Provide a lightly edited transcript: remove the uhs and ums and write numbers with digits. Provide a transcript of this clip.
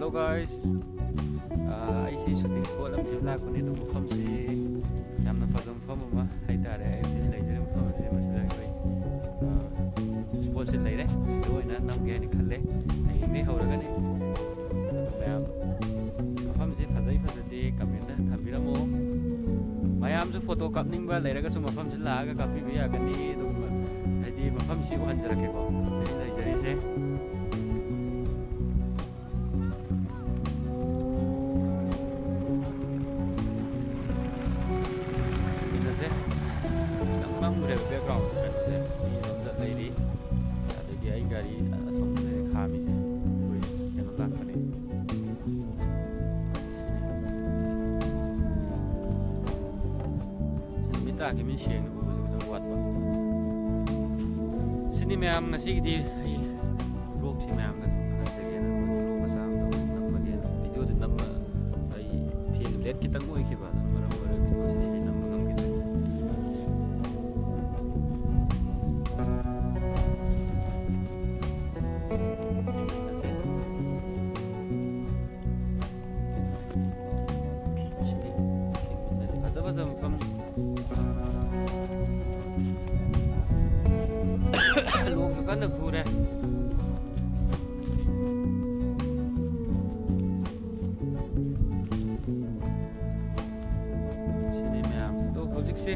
Hello guys. ꯑꯩꯁꯤ shooting spot ꯑꯃ ꯊꯤꯕ ꯂꯥꯛꯄꯅꯦ. ꯑꯗꯨ ꯃꯐꯝꯁꯤ ꯌꯥꯝꯅ ꯐꯖꯕ ꯃꯐꯝ ꯑꯃ ꯍꯥꯏꯇꯥꯔꯦ. ꯑꯩ ꯍꯧꯖꯤꯛ ꯂꯩꯖꯔꯤꯕ ꯃꯐꯝ ꯑꯁꯤ ꯃꯁꯤꯗ ꯑꯩꯈꯣꯏ ꯁ꯭ꯄꯣꯠꯁꯤ ꯂꯩꯔꯦ. ꯁꯤꯗ ꯑꯣꯏꯅ ꯅꯝꯒꯦ ꯍꯥꯏꯅ ꯈꯜꯂꯦ. ꯍꯌꯦꯡꯗꯒꯤ ꯍꯧꯔꯒꯅꯤ. ꯑꯗꯨ ꯃꯌꯥꯝ ꯃꯐꯝꯁꯤ ꯐꯖꯩ ꯐꯖꯗꯦ ꯀꯃꯦꯟꯇ ꯊꯝꯕꯤꯔꯝꯃꯨ. ꯃꯌꯥꯝꯁꯨ ꯐꯣꯇꯣ ꯀꯥꯞꯅꯤꯡꯕ ꯂꯩꯔꯒꯁꯨ ꯃꯐꯝꯁꯤ ꯂꯥꯛꯑꯒ ꯀꯥꯞꯄꯤꯕ ꯌꯥꯒꯅꯤ. ꯑꯗꯨꯒ ꯍꯥꯏꯗꯤ ꯃꯐꯝꯁꯤ ꯎꯍꯟꯖꯔꯛꯀꯦꯀꯣ. ꯑꯩ ꯂꯩꯖꯔꯤꯁꯦ ꯅꯪꯈ꯭ꯔꯦꯕ ꯕꯦꯛꯒ꯭ꯔꯥꯎꯟꯗ ꯀꯩꯅꯣꯁꯦ ꯃꯤ ꯑꯃꯗ ꯂꯩꯔꯤ. ꯑꯗꯒꯤ ꯑꯩ ꯒꯥꯔꯤ ꯑꯁꯣꯝꯗ ꯈꯥꯝꯃꯤꯁꯦ ꯑꯩꯈꯣꯏ ꯀꯩꯅꯣ ꯂꯥꯛꯄꯅꯦ. ꯅꯨꯃꯤꯠ ꯇꯥꯈꯤꯕꯅꯤ ꯁꯦꯡꯅ ꯎꯕꯁꯨ ꯈꯤꯇꯪ ꯋꯥꯠꯄ. ꯁꯤꯅꯤ ꯃꯌꯥꯝ ꯉꯁꯤꯒꯤꯗꯤ ꯑꯩ ꯕ꯭ꯂꯣꯛꯁꯤ ꯃꯌꯥꯝꯒ ꯈꯪꯍꯟꯖꯒꯦꯅ ꯕ꯭ꯂꯣꯛ ꯃꯆꯥ ꯑꯃ ꯅꯝꯃꯒꯦꯅ ꯚꯤꯗꯤꯑꯣꯗꯤ ꯅꯝꯕ ꯑꯩ ꯂꯦꯠ ꯈꯤꯇꯪ ꯑꯣꯏꯈꯤꯕ. ꯑꯗꯨꯅ ꯃꯔꯝ ꯑꯣꯏꯔꯒ ꯚꯤꯗꯤꯑꯣꯁꯤꯗꯤ ꯑꯩ ꯅꯝꯕ ꯉꯝꯈꯤꯗ꯭ꯔꯦ. ꯐꯖꯕ ꯃꯐꯝ ꯂꯣꯛꯁꯨ ꯀꯟꯅ ꯈꯨꯔꯦ. ꯁꯤꯅꯤ ꯃꯌꯥꯝ ꯑꯗꯣ ꯍꯧꯖꯤꯛꯁꯦ